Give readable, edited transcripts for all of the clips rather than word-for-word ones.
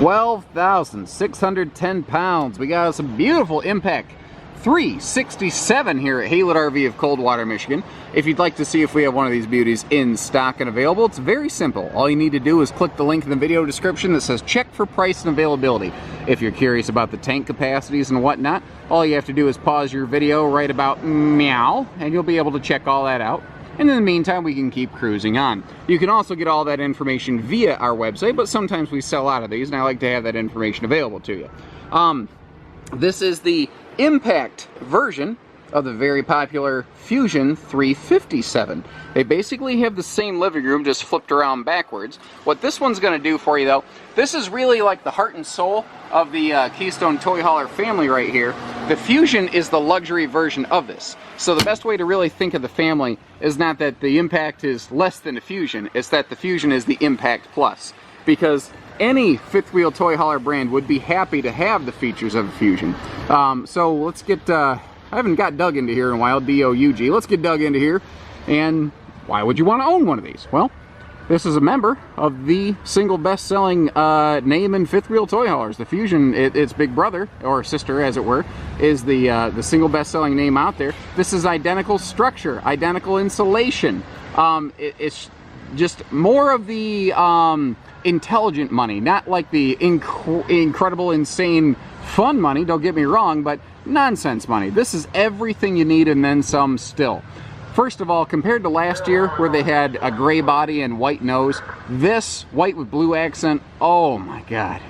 12,610 pounds. We got some beautiful Impact 367 here at Haylett RV of Coldwater, Michigan. If you'd like to see if we have one of these beauties in stock and available, it's very simple. All you need to do is click the link in the video description that says check for price and availability. If you're curious about the tank capacities and whatnot, all you have to do is pause your video right about meow, and you'll be able to check all that out. And in the meantime, we can keep cruising on. You can also get all that information via our website, but sometimes we sell out of these, and I like to have that information available to you. This is the Impact version of the very popular Fusion 357. They basically have the same living room, just flipped around backwards. What this one's going to do for you, though, this is really like the heart and soul of the Keystone toy hauler family right here. The Fusion is the luxury version of this. So the best way to really think of the family is not that the Impact is less than the Fusion, it's that the Fusion is the Impact Plus. Because any fifth wheel toy hauler brand would be happy to have the features of the Fusion. So let's get, I haven't got dug into here in a while, D-O-U-G. Let's get dug into here. And why would you want to own one of these? Well, this is a member of the single best-selling name in fifth wheel toy haulers. The Fusion, its big brother, or sister as it were, is the single best-selling name out there. This is identical structure, identical insulation. It's just more of the intelligent money, not like the incredible, insane, fun money, don't get me wrong, but nonsense money. This is everything you need and then some still. First of all, compared to last year where they had a gray body and white nose, this white with blue accent, oh my god.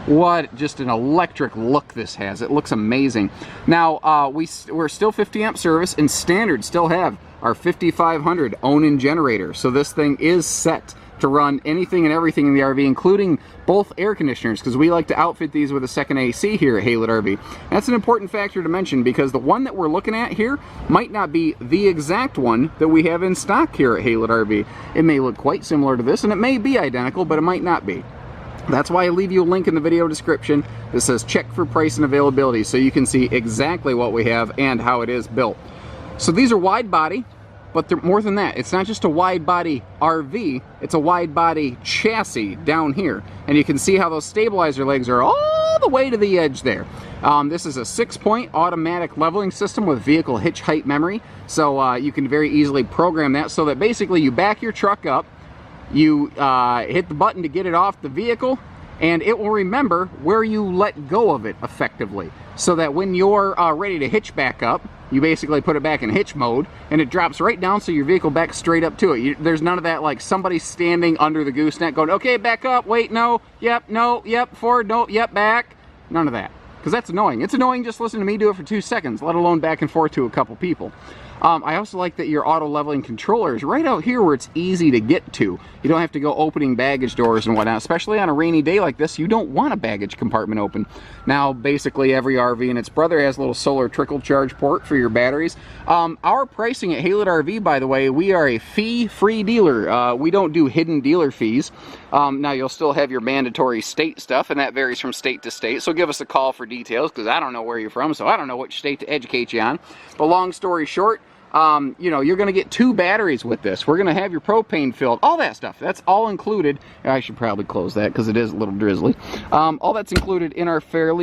What just an electric look this has. It looks amazing. Now, we're still 50 amp service, and standard still have our 5500 own-in generator. So this thing is set to run anything and everything in the RV, including both air conditioners, because we like to outfit these with a second AC here at Haylett RV. That's an important factor to mention, because the one that we're looking at here might not be the exact one that we have in stock here at Haylett RV. It may look quite similar to this, and it may be identical, but it might not be. That's why I leave you a link in the video description that says check for price and availability, so you can see exactly what we have and how it is built. So these are wide body, but they're more than that. It's not just a wide body RV, it's a wide body chassis down here. And you can see how those stabilizer legs are all the way to the edge there. This is a 6-point automatic leveling system with vehicle hitch height memory. So you can very easily program that so that basically you back your truck up, you hit the button to get it off the vehicle, and it will remember where you let go of it effectively. So that when you're ready to hitch back up, you basically put it back in hitch mode, and it drops right down so your vehicle backs straight up to it. There's none of that like somebody standing under the gooseneck going, okay, back up, wait, no, yep, forward, no, yep, back. None of that, because that's annoying. It's annoying just listening to me do it for 2 seconds, let alone back and forth to a couple people. I also like that your auto leveling controller is right out here where it's easy to get to. You don't have to go opening baggage doors and whatnot, especially on a rainy day like this. You don't want a baggage compartment open. Now, basically every RV and its brother has a little solar trickle charge port for your batteries. Our pricing at Haylett RV, by the way, we are a fee-free dealer. We don't do hidden dealer fees. Now, you'll still have your mandatory state stuff, and that varies from state to state. So give us a call for details, because I don't know where you're from, so I don't know which state to educate you on. But long story short, you know, you're going to get 2 batteries with this. We're going to have your propane filled, all that stuff. That's all included. I should probably close that because it is a little drizzly. All that's included in our fair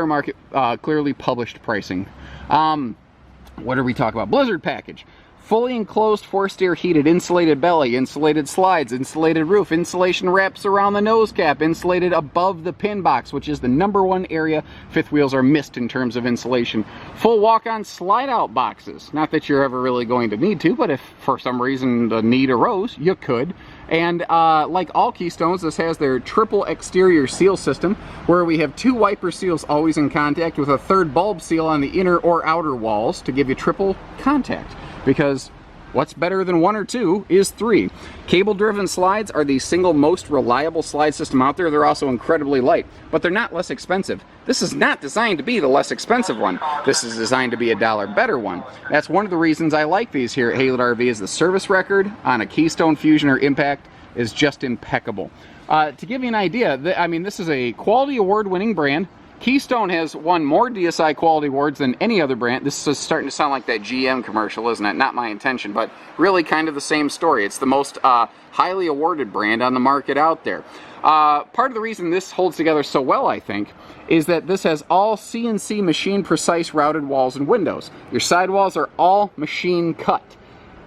market, clearly published pricing. What are we talking about? Blizzard package. Fully enclosed forced air heated insulated belly, insulated slides, insulated roof, insulation wraps around the nose cap, insulated above the pin box, which is the #1 area fifth wheels are missed in terms of insulation. Full walk-on slide-out boxes. Not that you're ever really going to need to, but if for some reason the need arose, you could. And like all Keystones, this has their triple exterior seal system, where we have 2 wiper seals always in contact with a 3rd bulb seal on the inner or outer walls to give you triple contact. Because what's better than 1 or 2 is 3. Cable-driven slides are the single most reliable slide system out there. They're also incredibly light, but they're not less expensive. This is not designed to be the less expensive one. This is designed to be a $1 better one. That's one of the reasons I like these here at Haylett RV, is the service record on a Keystone, Fusion, or Impact is just impeccable. To give you an idea, I mean, this is a quality award-winning brand. Keystone has won more DSI quality awards than any other brand. This is starting to sound like that GM commercial, isn't it? Not my intention, but really kind of the same story. It's the most highly awarded brand on the market out there. Part of the reason this holds together so well, I think, is that this has all CNC machine precise routed walls and windows. Your sidewalls are all machine cut.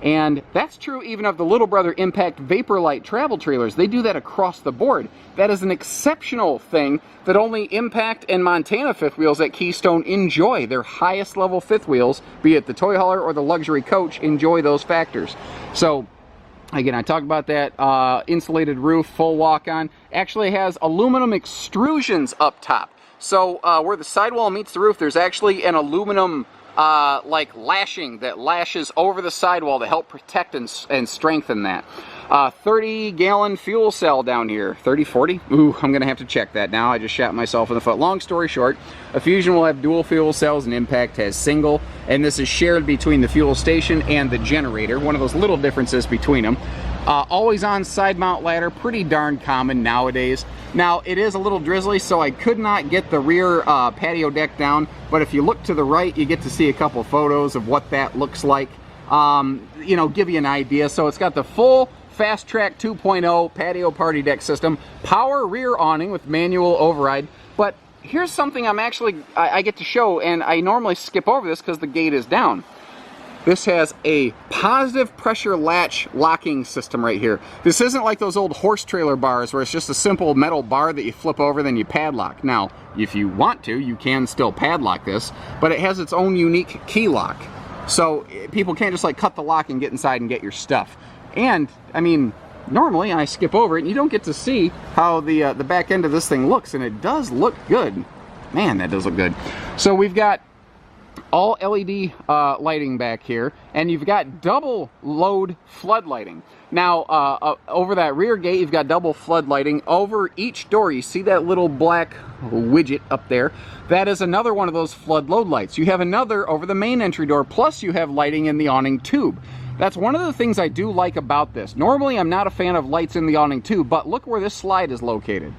And that's true even of the Little Brother Impact Vaporlight travel trailers. They do that across the board. That is an exceptional thing that only Impact and Montana fifth wheels at Keystone enjoy. Their highest level fifth wheels, be it the toy hauler or the luxury coach, enjoy those factors. So again, I talked about that insulated roof, full walk-on. Actually has aluminum extrusions up top. So where the sidewall meets the roof, there's actually an aluminum like lashing that lashes over the sidewall to help protect and strengthen that. 30-gallon fuel cell down here. 30, 40? Ooh, I'm going to have to check that now. I just shot myself in the foot. Long story short, a Fusion will have dual fuel cells and Impact has single, and this is shared between the fuel station and the generator. One of those little differences between them. Always on side mount ladder, pretty darn common nowadays. Now, it is a little drizzly, so I could not get the rear patio deck down, but if you look to the right, you get to see a couple photos of what that looks like. You know, give you an idea. So it's got the full Fast Track 2.0 patio party deck system, power rear awning with manual override. But here's something I get to show, and I normally skip over this because the gate is down. This has a positive pressure latch locking system right here. This isn't like those old horse trailer bars where it's just a simple metal bar that you flip over, then you padlock. Now, if you want to, you can still padlock this, but it has its own unique key lock. So people can't just like cut the lock and get inside and get your stuff. And, I mean, normally I skip over it and you don't get to see how the back end of this thing looks, and it does look good. Man, that does look good. So we've got all LED lighting back here, and you've got double load flood lighting. Now, over that rear gate, you've got double flood lighting. Over each door, you see that little black widget up there. That is another one of those flood load lights. You have another over the main entry door, plus you have lighting in the awning tube. That's one of the things I do like about this. Normally, I'm not a fan of lights in the awning tube, but look where this slide is located.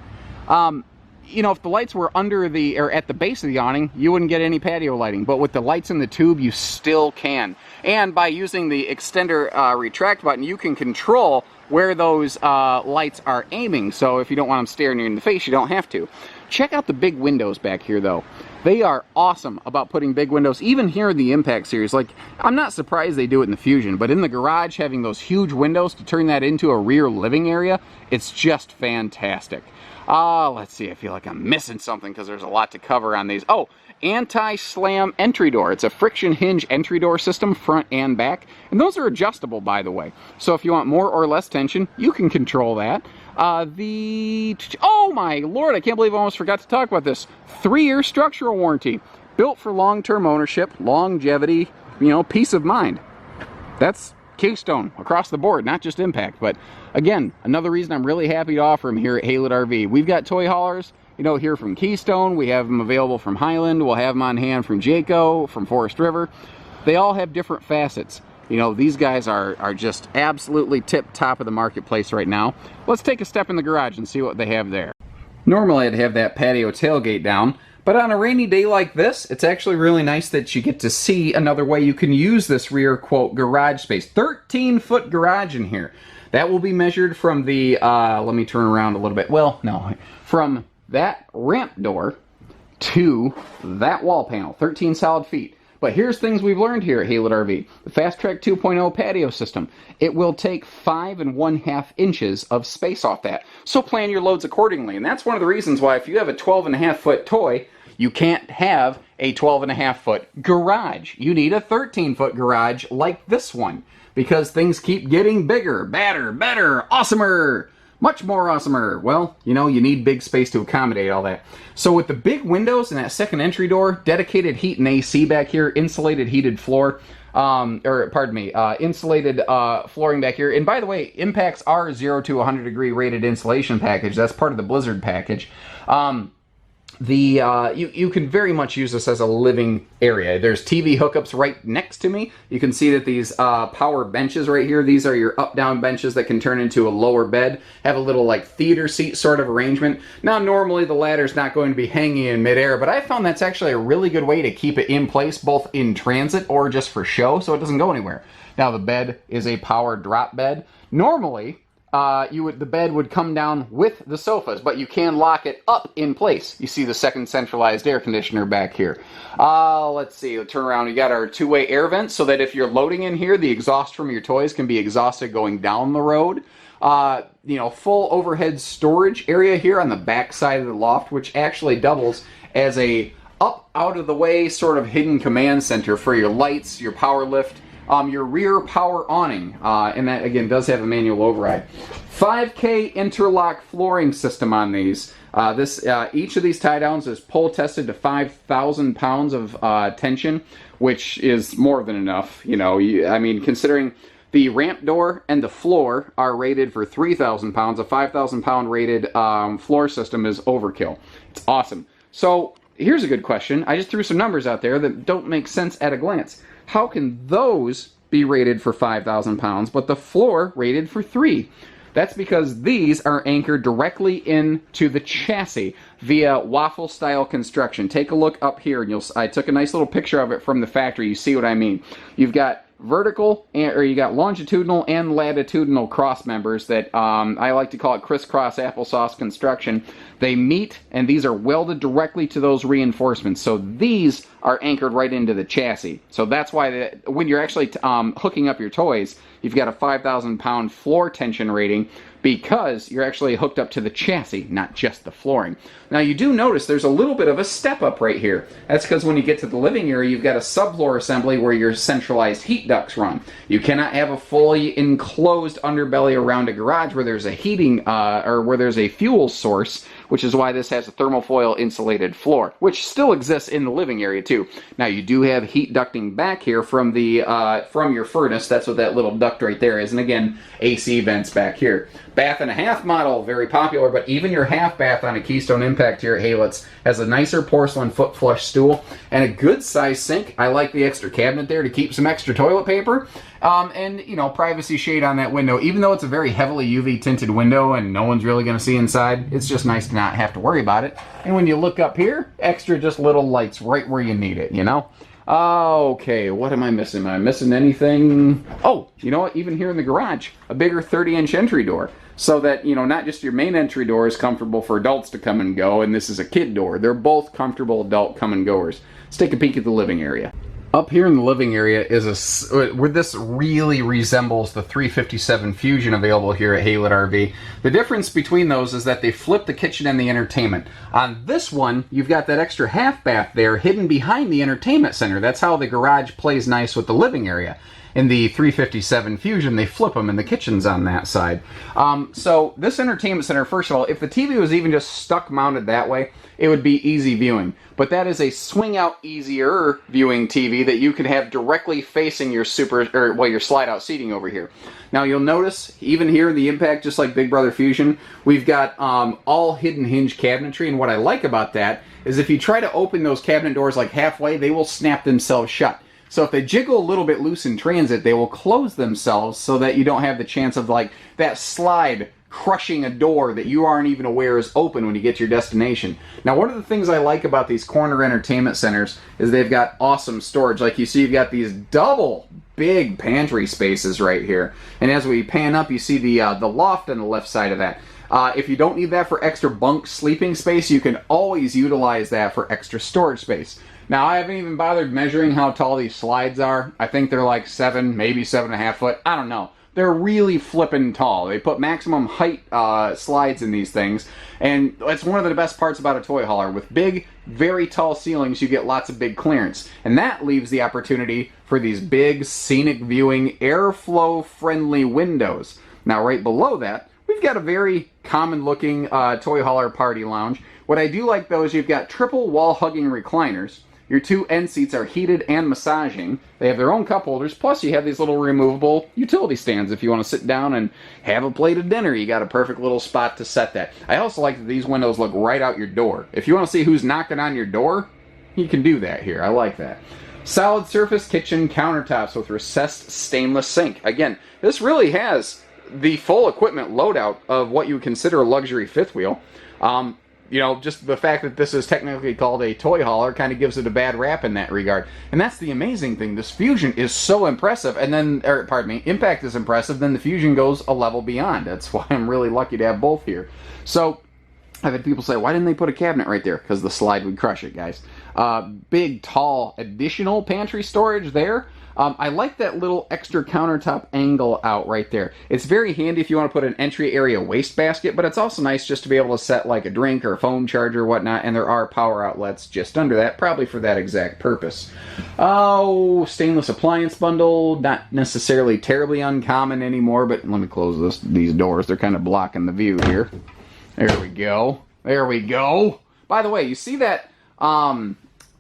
You know, if the lights were under the, or at the base of the awning, you wouldn't get any patio lighting. But with the lights in the tube, you still can. And by using the extender retract button, you can control where those lights are aiming. So if you don't want them staring you in the face, you don't have to. Check out the big windows back here, though. They are awesome about putting big windows, even here in the Impact series. Like, I'm not surprised they do it in the Fusion, but in the garage, having those huge windows to turn that into a rear living area, it's just fantastic. Let's see, I feel like I'm missing something because there's a lot to cover on these. Oh, anti-slam entry door. It's a friction hinge entry door system, front and back. And those are adjustable, by the way. So if you want more or less tension, you can control that. Oh my lord, I can't believe I almost forgot to talk about this. 3-year structural warranty. Built for long-term ownership, longevity, you know, peace of mind. That's Keystone across the board, not just Impact. But again, another reason I'm really happy to offer them here at Haylett RV. We've got toy haulers, you know, here from Keystone. We have them available from Highland. We'll have them on hand from Jayco, from Forest River. They all have different facets. You know, these guys are just absolutely tip-top of the marketplace right now. Let's take a step in the garage and see what they have there. Normally I'd have that patio tailgate down, but on a rainy day like this, it's actually really nice that you get to see another way you can use this rear, quote, garage space. 13-foot garage in here. That will be measured from the, let me turn around a little bit. Well, no, from that ramp door to that wall panel, 13 solid feet. But here's things we've learned here at Haylett RV. The Fast Track 2.0 patio system. It will take 5 1/2 inches of space off that. So plan your loads accordingly. And that's one of the reasons why if you have a 12.5-foot toy, you can't have a 12.5-foot garage. You need a 13-foot garage like this one. Because things keep getting bigger, badder, better, awesomer. Much more awesomer. Well, you know, you need big space to accommodate all that. So with the big windows and that second entry door, dedicated heat and AC back here, insulated heated floor, insulated flooring back here. And by the way, Impacts are 0 to 100 degree rated insulation package. That's part of the Blizzard package. You can very much use this as a living area. There's TV hookups right next to me. You can see that these power benches right here, these are your up-down benches that can turn into a lower bed, have a little like theater seat sort of arrangement. Now normally the ladder's not going to be hanging in midair, but I found that's actually a really good way to keep it in place both in transit or just for show so it doesn't go anywhere. Now the bed is a power drop bed. Normally, the bed would come down with the sofas, but you can lock it up in place. You see the second centralized air conditioner back here. Let's see, turn around. We got our two-way air vents so that if you're loading in here, the exhaust from your toys can be exhausted going down the road. Full overhead storage area here on the back side of the loft, which actually doubles as a up, out of the way sort of hidden command center for your lights, your power lift, your rear power awning, and that again does have a manual override. 5K interlock flooring system on these. Each of these tie downs is pull tested to 5,000 pounds of tension, which is more than enough. Considering the ramp door and the floor are rated for 3,000 pounds, a 5,000 pound rated floor system is overkill. It's awesome. So here's a good question. I just threw some numbers out there that don't make sense at a glance. How can those be rated for 5,000 pounds, but the floor rated for 3? That's because these are anchored directly into the chassis via waffle-style construction. Take a look up here, and I took a nice little picture of it from the factory. You see what I mean. You've got you got longitudinal and latitudinal cross members that I like to call it crisscross applesauce construction. They meet, and these are welded directly to those reinforcements. So these are anchored right into the chassis. So that's why when you're actually hooking up your toys, you've got a 5,000 pound floor tension rating because you're actually hooked up to the chassis, not just the flooring. Now you do notice there's a little bit of a step up right here. That's because when you get to the living area, you've got a subfloor assembly where your centralized heat ducts run. You cannot have a fully enclosed underbelly around a garage where there's a heating or where there's a fuel source, which is why this has a thermofoil insulated floor, which still exists in the living area too. Now you do have heat ducting back here from from your furnace. That's what that little duct right there is, and again, AC vents back here. Bath and a half model, very popular, but even your half bath on a Keystone Impact here at Haylitz has a nicer porcelain foot flush stool and a good size sink. I like the extra cabinet there to keep some extra toilet paper. And privacy shade on that window. Even though it's a very heavily UV tinted window and no one's really going to see inside, it's just nice to not have to worry about it. And when you look up here, extra just little lights right where you need it, Okay, what am I missing? Am I missing anything? Oh, you know what? Even here in the garage, a bigger 30-inch entry door. So that, not just your main entry door is comfortable for adults to come and go, and this is a kid door. They're both comfortable adult come and goers. Let's take a peek at the living area. Up here in the living area is where this really resembles the 357 Fusion available here at Haylett RV. The difference between those is that they flip the kitchen and the entertainment. On this one, you've got that extra half bath there hidden behind the entertainment center. That's how the garage plays nice with the living area. In the 357 Fusion, they flip them and the kitchen's on that side. So this entertainment center, first of all, if the TV was even just stuck mounted that way, it would be easy viewing. But that is a swing out easier viewing TV that you can have directly facing your your slide out seating over here. Now you'll notice, even here in the Impact, just like Big Brother Fusion, we've got all hidden hinge cabinetry, and what I like about that is if you try to open those cabinet doors like halfway, they will snap themselves shut. So if they jiggle a little bit loose in transit, they will close themselves so that you don't have the chance of like that slide crushing a door that you aren't even aware is open when you get to your destination. Now, one of the things I like about these corner entertainment centers is they've got awesome storage. Like you see, you've got these double big pantry spaces right here. And as we pan up, you see the loft on the left side of that. If you don't need that for extra bunk sleeping space, you can always utilize that for extra storage space. Now, I haven't even bothered measuring how tall these slides are. I think they're like 7, maybe 7.5 foot. I don't know. They're really flippin' tall. They put maximum height slides in these things, and that's one of the best parts about a toy hauler. With big, very tall ceilings, you get lots of big clearance, and that leaves the opportunity for these big, scenic viewing, airflow-friendly windows. Now, right below that, we've got a very common-looking toy hauler party lounge. What I do like, though, is you've got triple wall-hugging recliners. Your 2 end seats are heated and massaging. They have their own cup holders, plus you have these little removable utility stands if you want to sit down and have a plate of dinner. You got a perfect little spot to set that. I also like that these windows look right out your door. If you want to see who's knocking on your door, you can do that here. I like that. Solid surface kitchen countertops with recessed stainless sink. Again, this really has the full equipment loadout of what you would consider a luxury fifth wheel. You know, just the fact that this is technically called a toy hauler kind of gives it a bad rap in that regard. And that's the amazing thing. This Fusion is so impressive, and then, or pardon me, Impact is impressive, then the Fusion goes a level beyond. That's why I'm really lucky to have both here. So, I've had people say, why didn't they put a cabinet right there? Because the slide would crush it, guys. Big, tall, additional pantry storage there. I like that little extra countertop angle out right there. It's very handy if you want to put an entry area wastebasket, but it's also nice just to be able to set like a drink or a phone charger or whatnot, and there are power outlets just under that, probably for that exact purpose. Oh, stainless appliance bundle, not necessarily terribly uncommon anymore, but let me close these doors. They're kind of blocking the view here. There we go. There we go. By the way, you see that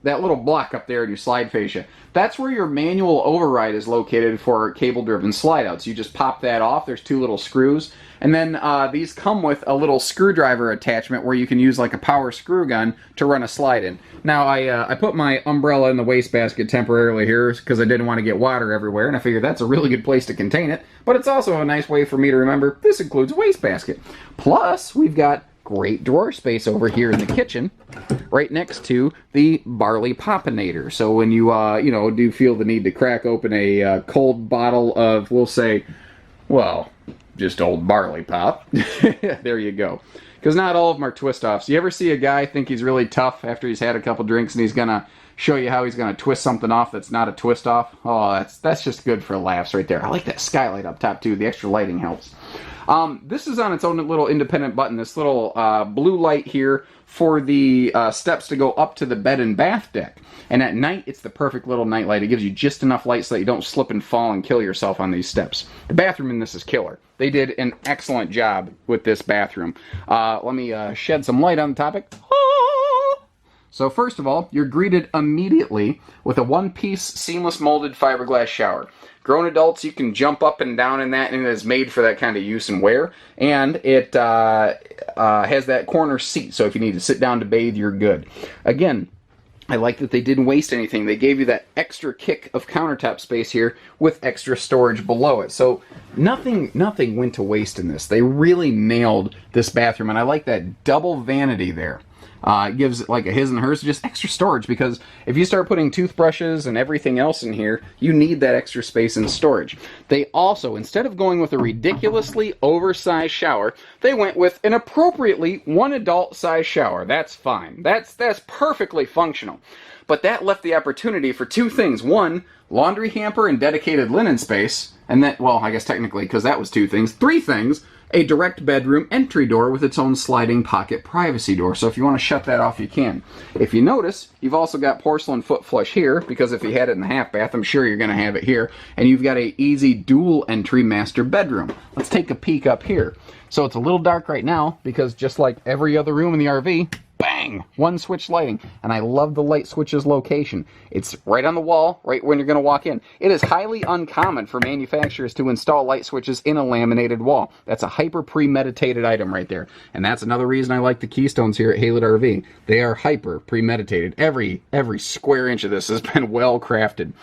that little block up there in your slide fascia? That's where your manual override is located for cable-driven slide-outs. You just pop that off. There's 2 little screws. And then these come with a little screwdriver attachment where you can use like a power screw gun to run a slide in. Now, I put my umbrella in the wastebasket temporarily here because I didn't want to get water everywhere, and I figured that's a really good place to contain it. But it's also a nice way for me to remember this includes a wastebasket. Plus, we've got great drawer space over here in the kitchen, right next to the barley popinator. So when you, you know, do feel the need to crack open a cold bottle of, we'll say, well, just old barley pop, there you go. Because not all of them are twist-offs. You ever see a guy think he's really tough after he's had a couple drinks and he's going to show you how he's going to twist something off that's not a twist-off? Oh, that's just good for laughs right there. I like that skylight up top, too. The extra lighting helps. This is on its own little independent button, this little blue light here for the steps to go up to the bed and bath deck. And at night, it's the perfect little night light. It gives you just enough light so that you don't slip and fall and kill yourself on these steps. The bathroom in this is killer. They did an excellent job with this bathroom. Let me shed some light on the topic. So first of all, you're greeted immediately with a one-piece seamless molded fiberglass shower. Grown adults, you can jump up and down in that, and it is made for that kind of use and wear. And it has that corner seat, so if you need to sit down to bathe, you're good. Again, I like that they didn't waste anything. They gave you that extra kick of countertop space here with extra storage below it. So nothing went to waste in this. They really nailed this bathroom, and I like that double vanity there. It gives it like a his and hers, just extra storage, because if you start putting toothbrushes and everything else in here, you need that extra space and storage. They also, instead of going with a ridiculously oversized shower, they went with an appropriately one adult size shower. That's fine. That's perfectly functional. But that left the opportunity for 2 things. 1, laundry hamper and dedicated linen space. And that, well, I guess technically, because that was 2 things. 3 things. A direct bedroom entry door with its own sliding pocket privacy door. So if you want to shut that off, you can. If you notice, you've also got porcelain foot flush here, because if you had it in the half bath, I'm sure you're going to have it here. And you've got a easy dual entry master bedroom. Let's take a peek up here. So it's a little dark right now, because just like every other room in the RV, bang, one switch lighting. And I love the light switch's location. It's right on the wall, right when you're going to walk in. It is highly uncommon for manufacturers to install light switches in a laminated wall. That's a hyper premeditated item right there. And that's another reason I like the Keystones here at Haylett RV. They are hyper premeditated. Every square inch of this has been well crafted.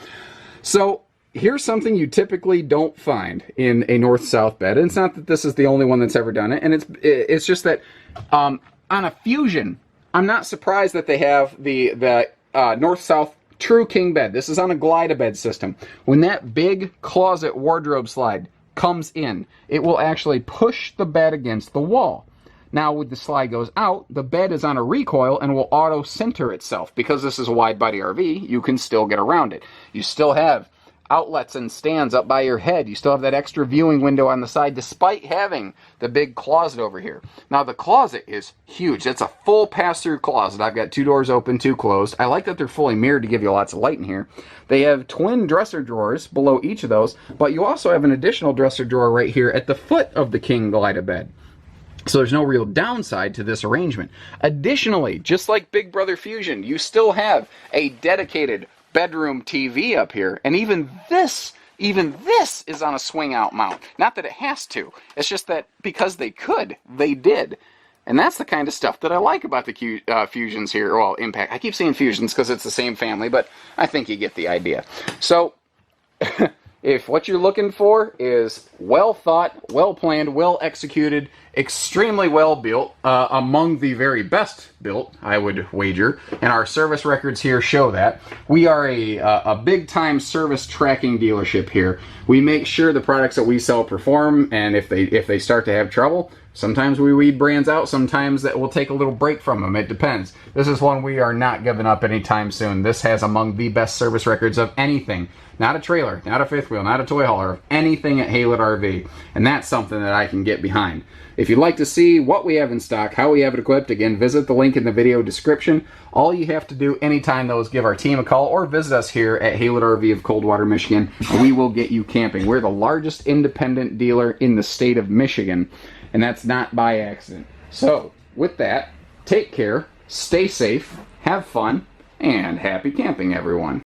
So here's something you typically don't find in a north-south bed. And it's not that this is the only one that's ever done it. And it's just that on a Fusion, I'm not surprised that they have the north-south true king bed. This is on a glide-a-bed system. When that big closet wardrobe slide comes in, it will actually push the bed against the wall. Now, when the slide goes out, the bed is on a recoil and will auto-center itself. Because this is a wide-body RV, you can still get around it. You still have outlets and stands up by your head. You still have that extra viewing window on the side, despite having the big closet over here. Now, the closet is huge. It's a full pass-through closet. I've got 2 doors open, 2 closed. I like that they're fully mirrored to give you lots of light in here. They have twin dresser drawers below each of those, but you also have an additional dresser drawer right here at the foot of the king glide-a-bed. So there's no real downside to this arrangement. Additionally, just like Big Brother Fusion, you still have a dedicated bedroom TV up here, and even this is on a swing out mount. Not that it has to, it's just that because they could, they did. And that's the kind of stuff that I like about the Fusions here. Well, Impact. I keep saying Fusions because it's the same family, but I think you get the idea. So, if what you're looking for is well thought, well planned, well executed, extremely well built, among the very best built, I would wager, and our service records here show that. We are a big time service tracking dealership here. We make sure the products that we sell perform, and if they start to have trouble, sometimes we weed brands out, sometimes that we'll take a little break from them. It depends. This is one we are not giving up anytime soon. This has among the best service records of anything. Not a trailer, not a fifth wheel, not a toy hauler, anything at Haylett RV. And that's something that I can get behind. If you'd like to see what we have in stock, how we have it equipped, again, visit the link in the video description. All you have to do anytime, though, is give our team a call or visit us here at Haylett RV of Coldwater, Michigan, and we will get you camping. We're the largest independent dealer in the state of Michigan, and that's not by accident. So, with that, take care, stay safe, have fun, and happy camping, everyone.